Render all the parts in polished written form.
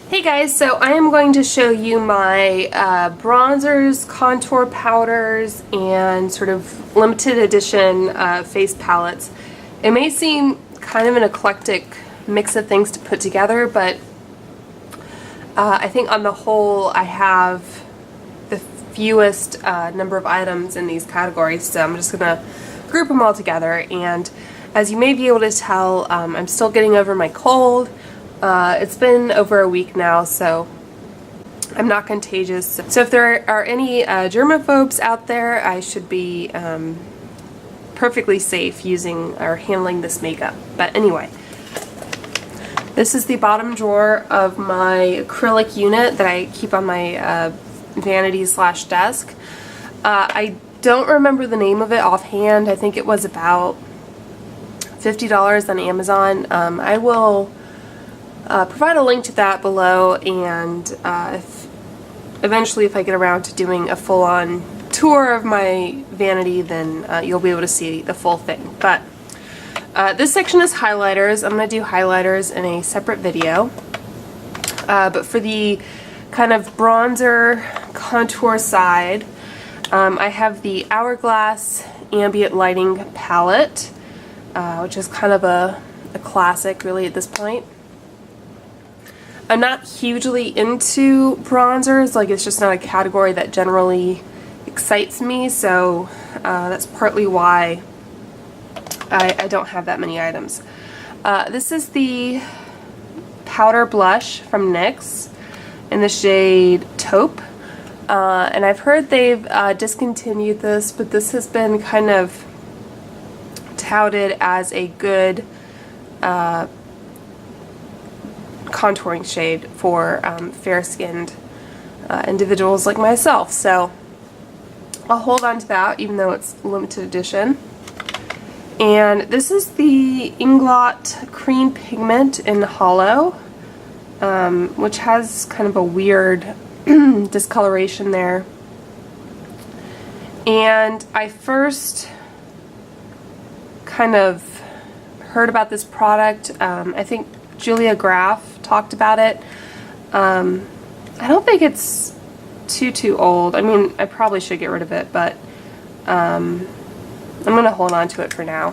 Hey guys, so I am going to show you my bronzers, contour powders, and sort of limited edition face palettes. It may seem kind of an eclectic mix of things to put together, but I think on the whole I have the fewest number of items in these categories, so I'm just going to group them all together. And as you may be able to tell, I'm still getting over my cold. It's been over a week now, so I'm not contagious. So if there are any germaphobes out there, I should be perfectly safe using or handling this makeup. But anyway, this is the bottom drawer of my acrylic unit that I keep on my vanity/desk. I don't remember the name of it offhand. I think it was about $50 on Amazon. I will provide a link to that below, and eventually if I get around to doing a full-on tour of my vanity, then you'll be able to see the full thing. But this section is highlighters. I'm going to do highlighters in a separate video. But for the kind of bronzer contour side, I have the Hourglass Ambient Lighting Palette, which is kind of a classic really at this point. I'm not hugely into bronzers, like it's just not a category that generally excites me, so that's partly why I don't have that many items. This is the powder blush from NYX in the shade Taupe, and I've heard they've discontinued this, but this has been kind of touted as a good contouring shade for fair-skinned individuals like myself, so I'll hold on to that even though it's limited edition. And this is the Inglot Cream Pigment in Hollow, which has kind of a weird discoloration there. And I first kind of heard about this product, I think Julia Graf talked about it. I don't think it's too old. I mean, I probably should get rid of it, but I'm gonna hold on to it for now.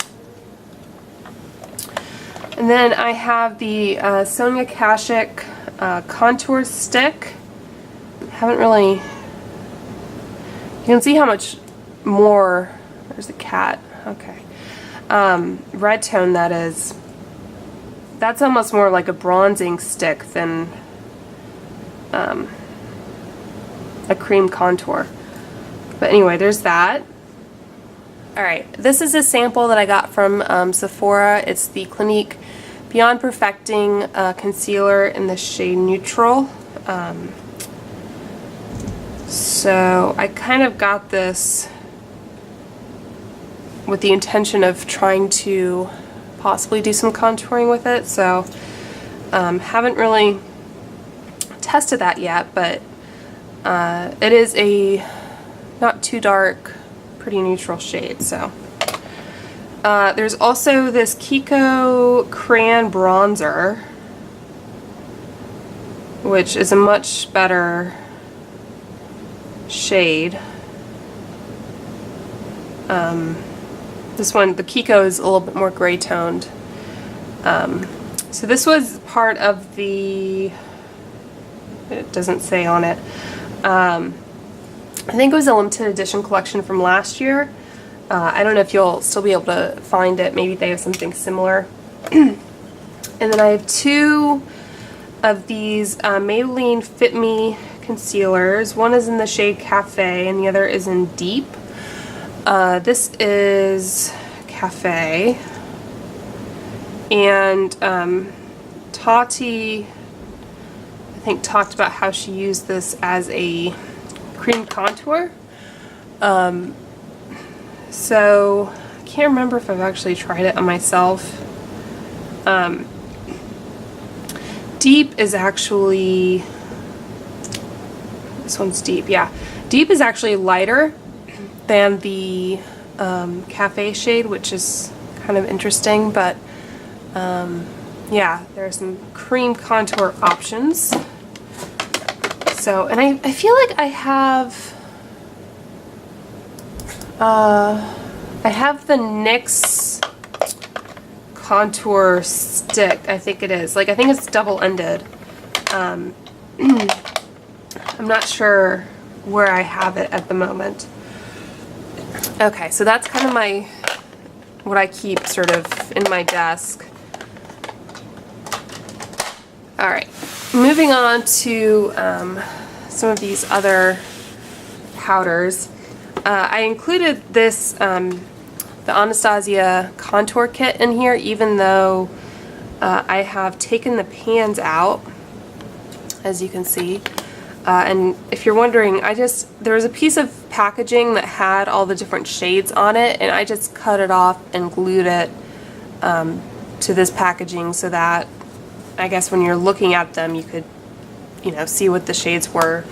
And then I have the Sonia Kashuk contour stick. Haven't really, you can see how much more, there's the cat, okay, red tone that is. That's almost more like a bronzing stick than a cream contour. But anyway, there's that. Alright, this is a sample that I got from Sephora. It's the Clinique Beyond Perfecting Concealer in the shade Neutral. So I kind of got this with the intention of trying to possibly do some contouring with it, so haven't really tested that yet, but it is a not too dark, pretty neutral shade. So there's also this Kiko Crayon Bronzer, which is a much better shade. This one, the Kiko, is a little bit more gray toned. So this was part of the, it doesn't say on it, I think it was a limited edition collection from last year. I don't know if you'll still be able to find it. Maybe they have something similar. And then I have two of these Maybelline Fit Me concealers. One is in the shade Cafe and the other is in Deep. This is Cafe, and Tati, I think, talked about how she used this as a cream contour. So I can't remember if I've actually tried it on myself. Deep is actually, this one's Deep, yeah. Deep is actually lighter than the Cafe shade, which is kind of interesting, but yeah, there are some cream contour options. So, and I feel like I have the NYX contour stick, I think it is. Like, I think it's double-ended. I'm not sure where I have it at the moment. Okay, so that's kind of what I keep sort of in my desk. Alright, moving on to some of these other powders. I included this, the Anastasia Contour Kit in here, even though I have taken the pans out, as you can see. And if you're wondering, there was a piece of packaging that had all the different shades on it, and I just cut it off and glued it to this packaging so that, I guess when you're looking at them, you could, you know, see what the shades were.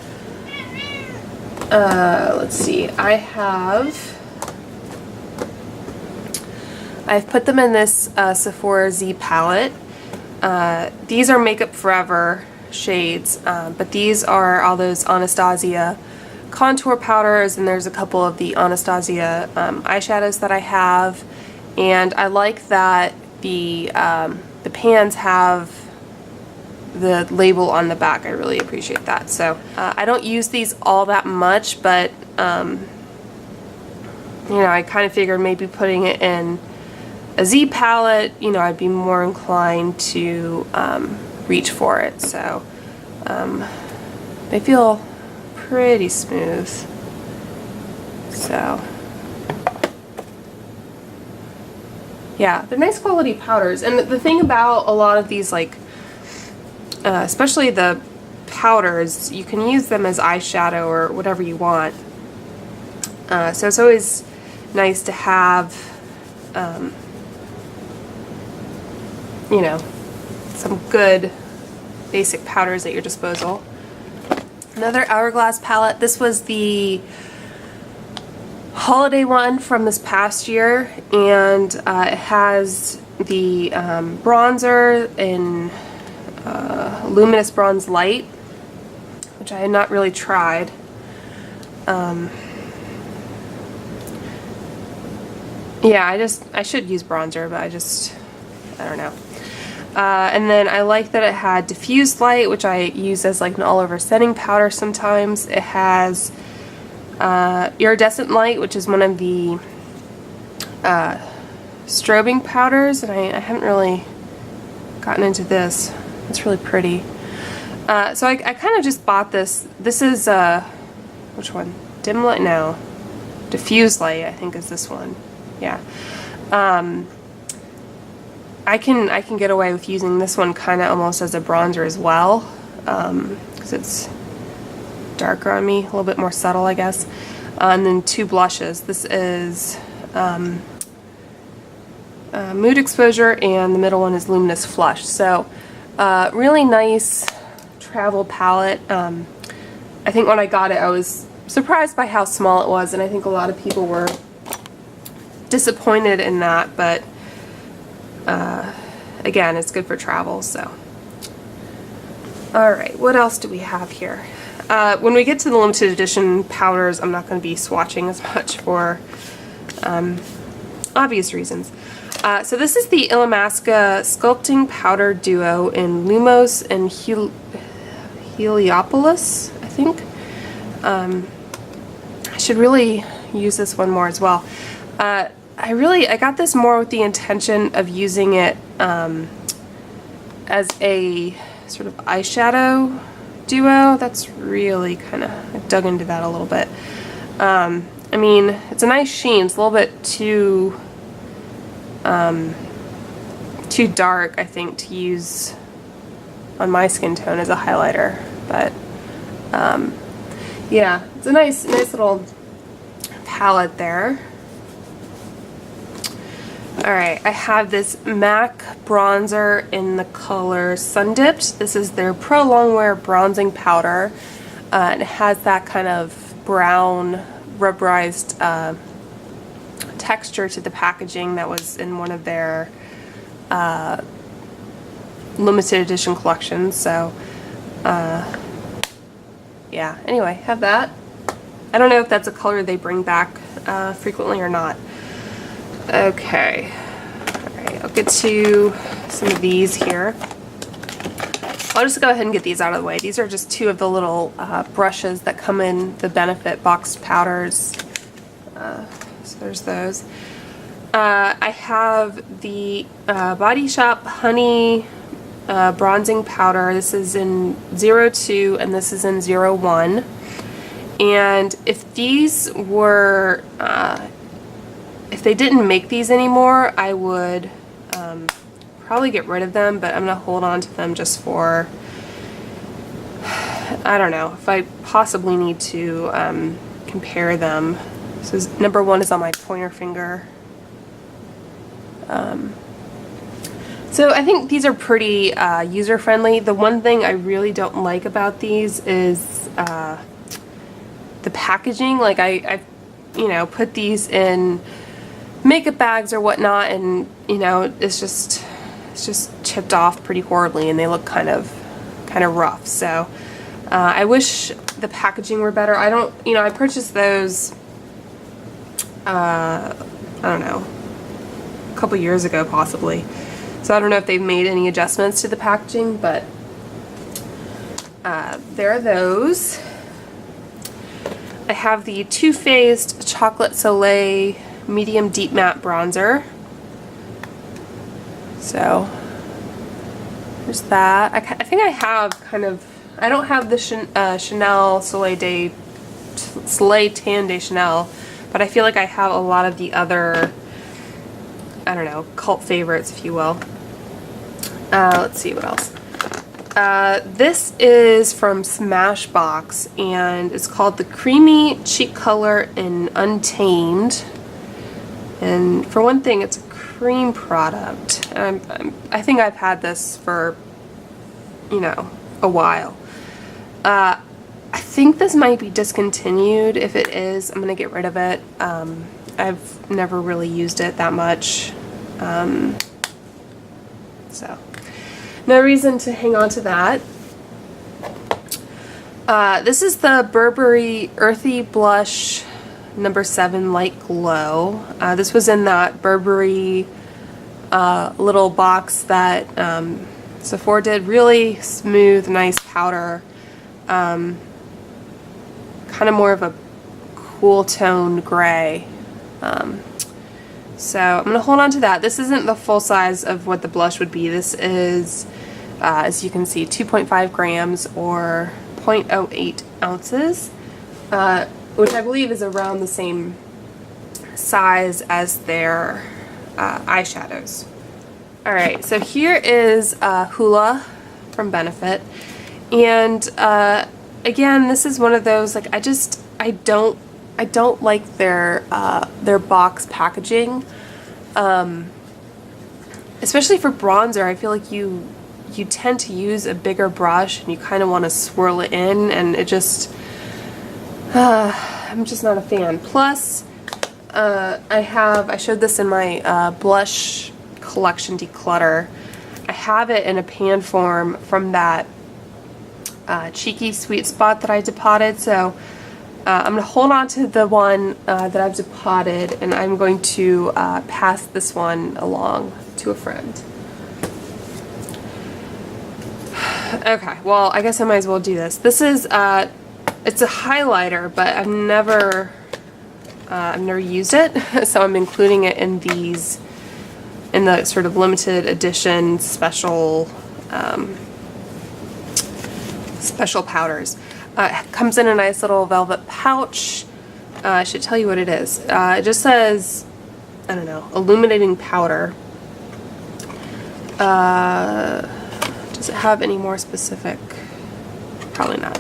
Let's see, I've put them in this Sephora Z palette. These are Makeup Forever shades, but these are all those Anastasia contour powders, and there's a couple of the Anastasia eyeshadows that I have, and I like that the pans have the label on the back. I really appreciate that. So I don't use these all that much, but you know, I kind of figured maybe putting it in a Z palette, you know, I'd be more inclined to reach for it. So they feel pretty smooth. So yeah, they're nice quality powders. And the thing about a lot of these, like especially the powders, you can use them as eyeshadow or whatever you want. So it's always nice to have, you know, some good basic powders at your disposal. Another Hourglass palette. This was the holiday one from this past year, and it has the bronzer in Luminous Bronze Light, which I had not really tried. Yeah, I should use bronzer, but I don't know. And then I like that it had diffused light, which I use as like an all-over setting powder sometimes. It has iridescent light, which is one of the strobing powders, and I haven't really gotten into this. It's really pretty. So I kind of just bought this. This is, which one? Dim light? No. Diffused light, I think, is this one. Yeah. I can get away with using this one kind of almost as a bronzer as well, because it's darker on me, a little bit more subtle, I guess. And then two blushes. This is Mood Exposure, and the middle one is Luminous Flush. So really nice travel palette. I think when I got it, I was surprised by how small it was, and I think a lot of people were disappointed in that, but again, it's good for travel. So alright, what else do we have here? When we get to the limited edition powders, I'm not going to be swatching as much for obvious reasons. So this is the Illamasqua Sculpting Powder Duo in Lumos and Heliopolis, I think. I should really use this one more as well. I got this more with the intention of using it as a sort of eyeshadow duo. That's really kind of, I dug into that a little bit. I mean, it's a nice sheen. It's a little bit too dark, I think, to use on my skin tone as a highlighter. But yeah, it's a nice little palette there. Alright, I have this MAC bronzer in the color Sun Dipped. This is their Pro Longwear bronzing powder, and it has that kind of brown rubberized texture to the packaging that was in one of their limited edition collections. So yeah, anyway, have that. I don't know if that's a color they bring back frequently or not. Okay, alright, I'll get to some of these here. I'll just go ahead and get these out of the way. These are just two of the little brushes that come in the Benefit boxed powders. So there's those. I have the Body Shop Honey bronzing powder. This is in 02 and this is in 01. And if these were, if they didn't make these anymore, I would probably get rid of them, but I'm going to hold on to them just for, I don't know, if I possibly need to compare them. So number 1 is on my pointer finger. So I think these are pretty user-friendly. The one thing I really don't like about these is the packaging. Like I've you know, put these in makeup bags or whatnot, and you know, it's just chipped off pretty horribly, and they look kind of rough. So I wish the packaging were better. I don't, you know, I purchased those I don't know, a couple years ago possibly. So I don't know if they've made any adjustments to the packaging, but there are those. I have the Too Faced Chocolate Soleil Medium Deep Matte Bronzer. So there's that. I think I have kind of, I don't have the Chanel Soleil Tan de Chanel, but I feel like I have a lot of the other, I don't know, cult favorites, if you will. Let's see what else. This is from Smashbox, and it's called the Creamy Cheek Color in Untamed. And for one thing, it's a cream product. I think I've had this for, you know, a while. I think this might be discontinued. If it is, I'm gonna get rid of it. I've never really used it that much. So no reason to hang on to that. This is the Burberry Earthy Blush number 7 Light Glow. This was in that Burberry little box that Sephora did. Really smooth, nice powder. Kind of more of a cool tone gray. So I'm going to hold on to that. This isn't the full size of what the blush would be. This is, as you can see, 2.5 grams or 0.08 ounces, which I believe is around the same size as their eyeshadows. Alright, so here is Hoola from Benefit. And again, this is one of those, like, I don't like their box packaging, especially for bronzer. I feel like you tend to use a bigger brush and you kind of want to swirl it in, and it just I'm just not a fan. Plus I showed this in my blush collection Declutter. I have it in a pan form from that Cheeky Sweet Spot that I depotted, so I'm going to hold on to the one that I've depotted, and I'm going to pass this one along to a friend. Okay, well, I guess I might as well do this. This is, it's a highlighter, but I've never used it, so I'm including it in these, in the sort of limited edition special, special powders. It comes in a nice little velvet pouch. I should tell you what it is. It just says, I don't know, illuminating powder. Does it have any more specific? Probably not.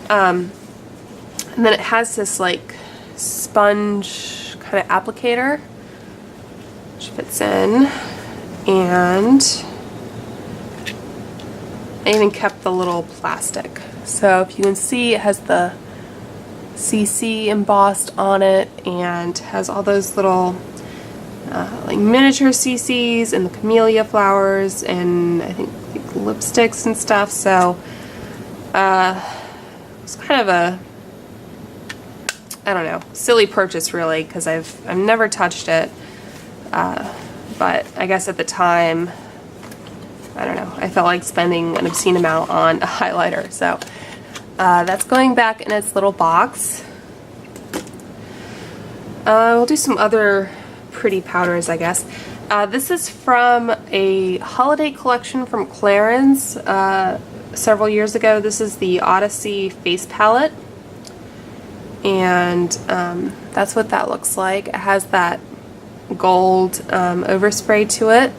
And then it has this like sponge kind of applicator, which fits in, and I even kept the little plastic. So if you can see, it has the CC embossed on it and has all those little like miniature CCs and the camellia flowers and I think like lipsticks and stuff. So I It's kind of a, I don't know, silly purchase really, because I've never touched it. But I guess at the time, I don't know, I felt like spending an obscene amount on a highlighter. So that's going back in its little box. We'll do some other pretty powders, I guess. This is from a holiday collection from Clarins several years ago. This is the Odyssey face palette. And that's what that looks like. It has that gold overspray to it.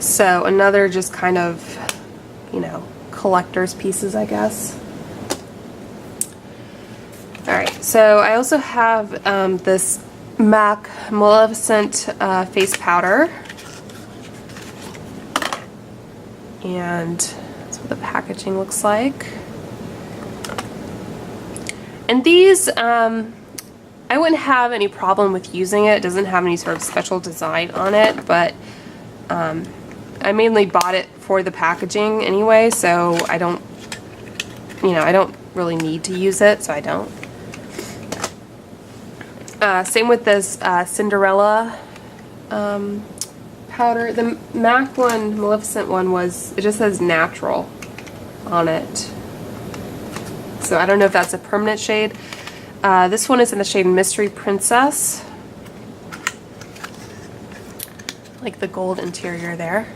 So another just kind of, you know, collector's pieces, I guess. Alright, so I also have this MAC Maleficent face powder. And that's what the packaging looks like. And these, I wouldn't have any problem with using it. It doesn't have any sort of special design on it, but I mainly bought it for the packaging anyway, so I don't, you know, I don't really need to use it, so I don't. Same with this Cinderella powder. The MAC one, Maleficent one, it just says natural on it. So I don't know if that's a permanent shade. This one is in the shade Mystery Princess. Like the gold interior there.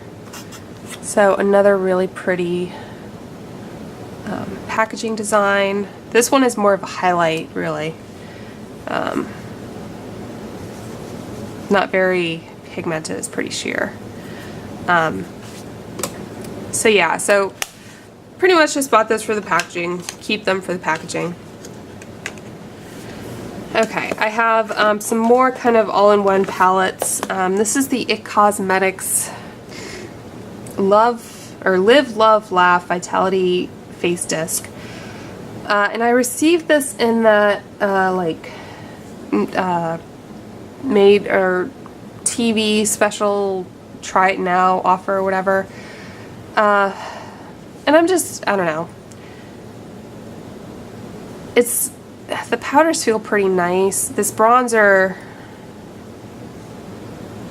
So another really pretty packaging design. This one is more of a highlight, really. Not very pigmented, it's pretty sheer. So yeah, so pretty much just bought those for the packaging, keep them for the packaging. Okay, I have some more kind of all-in-one palettes. This is the IT Cosmetics Live, Love, Laugh Vitality Face Disc. And I received this in that made or TV special try it now offer or whatever. And I'm just, I don't know. The powders feel pretty nice. This bronzer,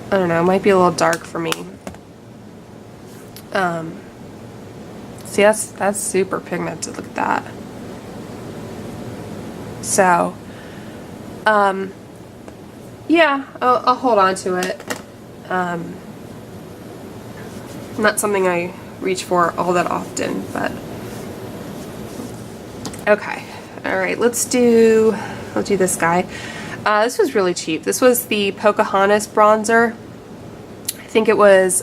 I don't know, might be a little dark for me. See, that's super pigmented. Look at that. So, yeah, I'll hold on to it. Not something I reach for all that often, but okay. All right, let's do this guy. This was really cheap. This was the Pocahontas bronzer. I think it was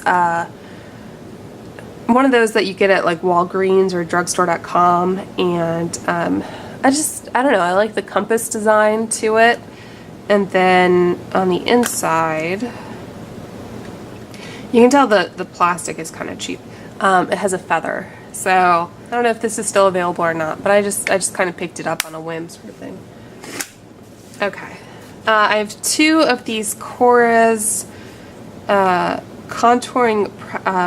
one of those that you get at like Walgreens or drugstore.com, and I don't know, I like the compass design to it. And then on the inside, you can tell the plastic is kind of cheap. It has a feather, so I don't know if this is still available or not, but I just kind of picked it up on a whim sort of thing. Okay, I have two of these Korres contouring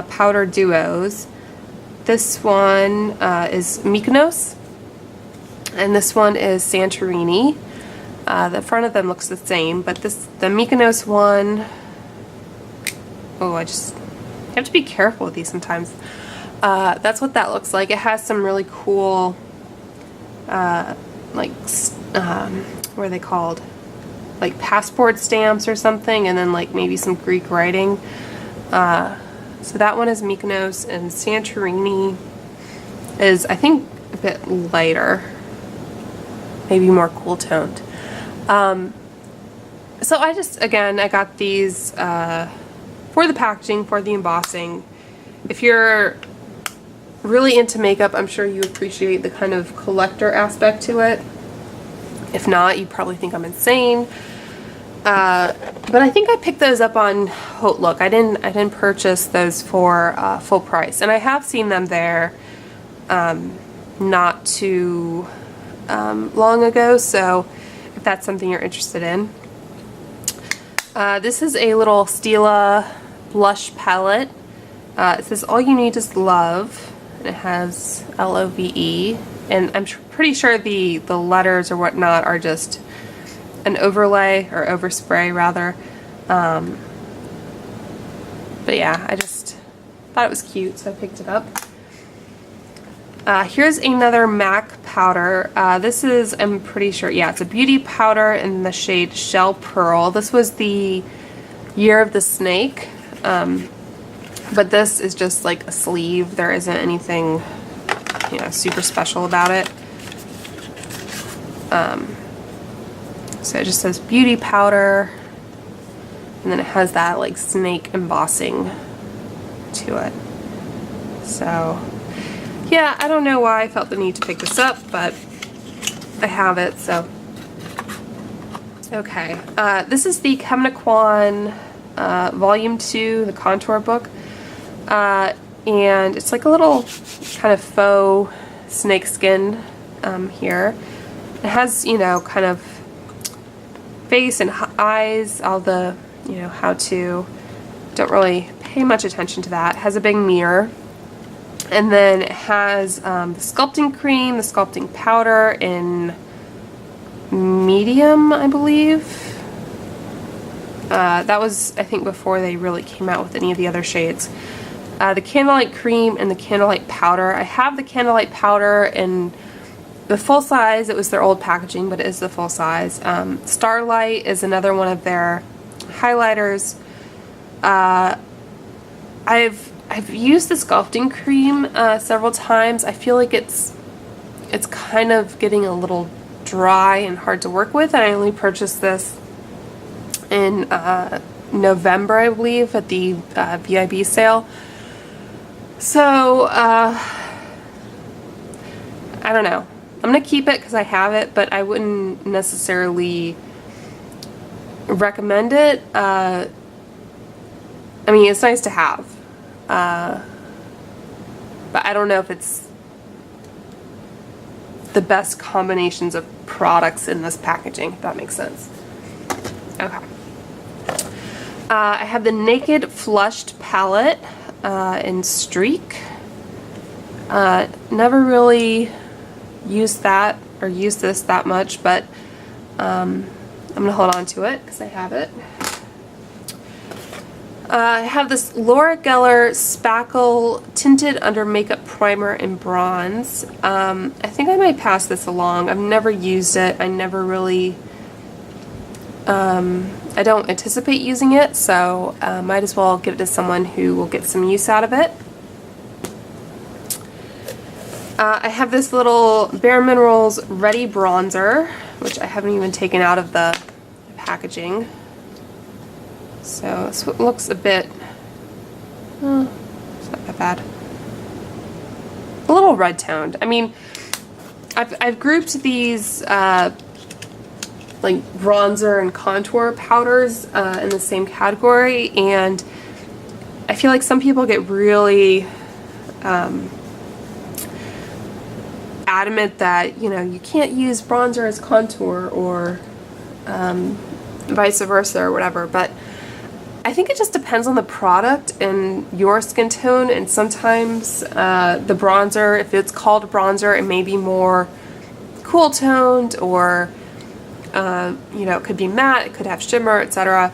powder duos. This one is Mykonos, and this one is Santorini. The front of them looks the same, but the Mykonos one, oh, I have to be careful with these sometimes. That's what that looks like. It has some really cool, what are they called? Like passport stamps or something, and then like maybe some Greek writing. So that one is Mykonos, and Santorini is, I think, a bit lighter, maybe more cool toned. So I got these for the packaging, for the embossing. If you're really into makeup, I'm sure you appreciate the kind of collector aspect to it. If not, you probably think I'm insane. But I think I picked those up on Look. I didn't purchase those for full price, and I have seen them there not too long ago. So if that's something you're interested in, this is a little Stila blush palette. It says all you need is love, and it has LOVE, and I'm pretty sure the letters or whatnot are just an overlay, or overspray rather. But yeah, I just thought it was cute, so I picked it up. Here's another MAC powder. This is, I'm pretty sure, yeah, it's a beauty powder in the shade Shell Pearl. This was the Year of the Snake, but this is just like a sleeve. There isn't anything, you know, super special about it. So it just says beauty powder, and then it has that like snake embossing to it. So yeah, I don't know why I felt the need to pick this up, but I have it, so. Okay, this is the Kem Kwan Volume 2, the contour book, and it's like a little kind of faux snake skin here. It has, you know, kind of face and eyes, all the, you know, how to. Don't really pay much attention to that. It has a big mirror. And then it has the sculpting cream, the sculpting powder in medium, I believe. That was, I think, before they really came out with any of the other shades. The candlelight cream and the candlelight powder. I have the candlelight powder in the full size. It was their old packaging, but it is the full size. Starlight is another one of their highlighters. I've used the sculpting cream several times. I feel like it's kind of getting a little dry and hard to work with, and I only purchased this in November, I believe, at the VIB sale. So I don't know. I'm gonna keep it because I have it, but I wouldn't necessarily recommend it. I mean, it's nice to have. But I don't know if it's the best combinations of products in this packaging, if that makes sense. Okay. I have the Naked Flushed palette in Streak. Never really used that or used this that much, but I'm gonna hold on to it because I have it. I have this Laura Geller Spackle Tinted Under Makeup Primer in Bronze. I think I might pass this along. I've never used it. I never really, I don't anticipate using it, so might as well give it to someone who will get some use out of it. I have this little Bare Minerals Ready Bronzer, which I haven't even taken out of the packaging. So this looks a bit, it's not that bad. A little red toned. I mean, I've grouped these like bronzer and contour powders in the same category, and I feel like some people get really adamant that, you know, you can't use bronzer as contour, or vice versa or whatever, but I think it just depends on the product and your skin tone, and sometimes the bronzer, if it's called bronzer, it may be more cool toned, or you know, it could be matte, it could have shimmer, etc.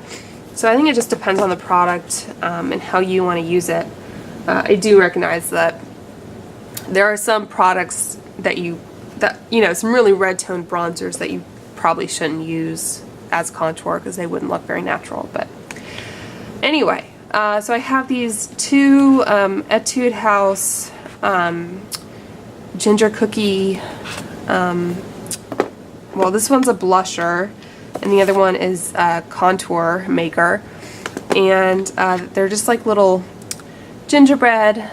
So I think it just depends on the product and how you want to use it. I do recognize that there are some products that you know, some really red toned bronzers that you probably shouldn't use as contour because they wouldn't look very natural, but anyway, so I have these two Etude House ginger cookie, well, this one's a blusher and the other one is a contour maker, and they're just like little gingerbread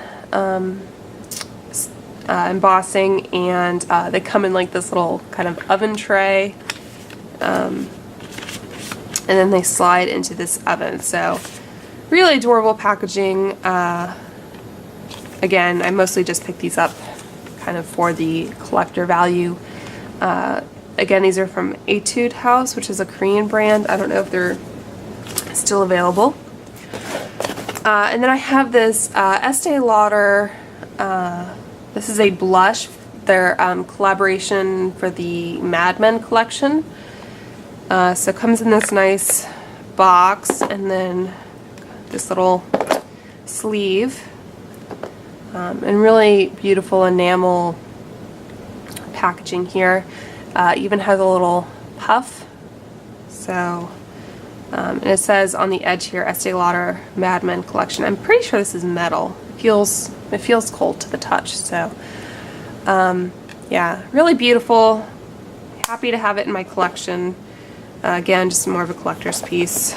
embossing, and they come in like this little kind of oven tray, and then they slide into this oven. So really adorable packaging. Again, I mostly just picked these up kind of for the collector value. Again, these are from Etude House, which is a Korean brand. I don't know if they're still available. And then I have this Estee Lauder This is a blush, their collaboration for the Mad Men collection. So it comes in this nice box and then this little sleeve. And really beautiful enamel packaging here. Even has a little puff. So, and it says on the edge here, Estee Lauder Mad Men collection. I'm pretty sure this is metal. It feels cold to the touch. So, yeah, really beautiful. Happy to have it in my collection. Again, just more of a collector's piece.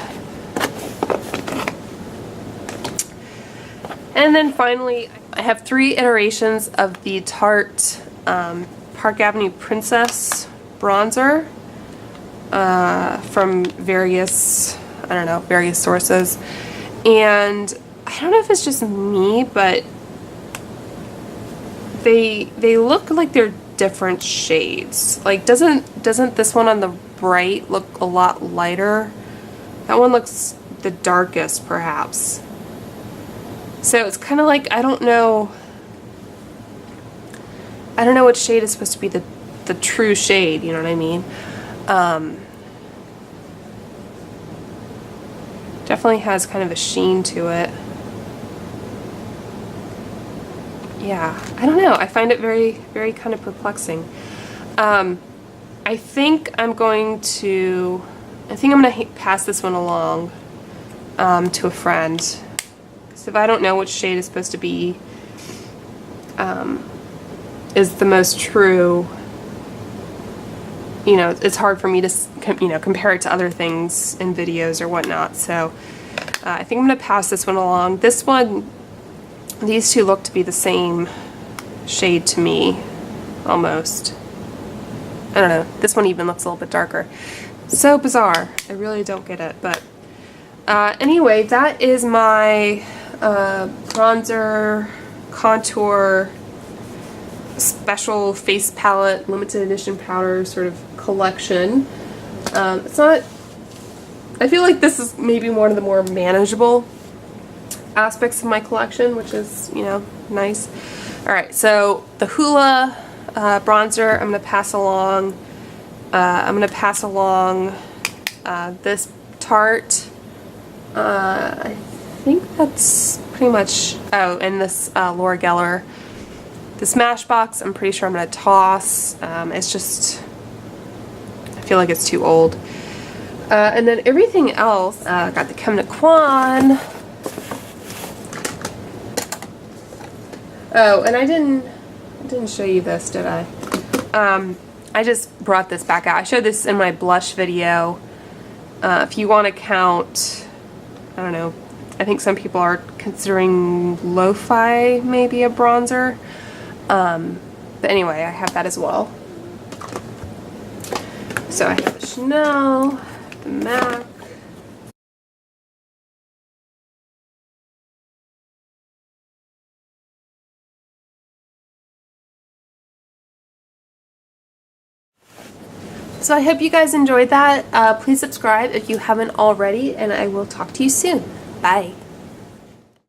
And then finally, I have 3 iterations of the Tarte Park Avenue Princess bronzer from various sources. And I don't know if it's just me, but they look like they're different shades. Like, doesn't this one on the bright look a lot lighter? That one looks the darkest, perhaps. So it's kind of like, I don't know what shade is supposed to be the true shade, you know what I mean? Definitely has kind of a sheen to it. Yeah, I don't know. I find it very, very kind of perplexing. I think I'm going to pass this one along to a friend. So if I don't know which shade is supposed to be is the most true, you know, it's hard for me to compare it to other things in videos or whatnot. So I think I'm going to pass this one along. This one, these two look to be the same shade to me, almost. I don't know. This one even looks a little bit darker. So bizarre. I really don't get it. But anyway, that is my bronzer, contour, special face palette, limited edition powder sort of collection. It's not... I feel like this is maybe one of the more manageable aspects of my collection, which is, you know, nice. Alright, so the Hoola bronzer I'm going to pass along. I'm going to pass along this Tarte. I think that's pretty much... Oh, and this Laura Geller. The Smashbox, I'm pretty sure I'm going to toss. It's just... I feel like it's too old. And then everything else, got the Kem de Kwan. Oh, and I didn't show you this, did I? I just brought this back out. I showed this in my blush video. If you want to count, I don't know, I think some people are considering Lo-Fi maybe a bronzer. But anyway, I have that as well. So I have the Chanel, the MAC. So I hope you guys enjoyed that. Please subscribe if you haven't already, and I will talk to you soon. Bye.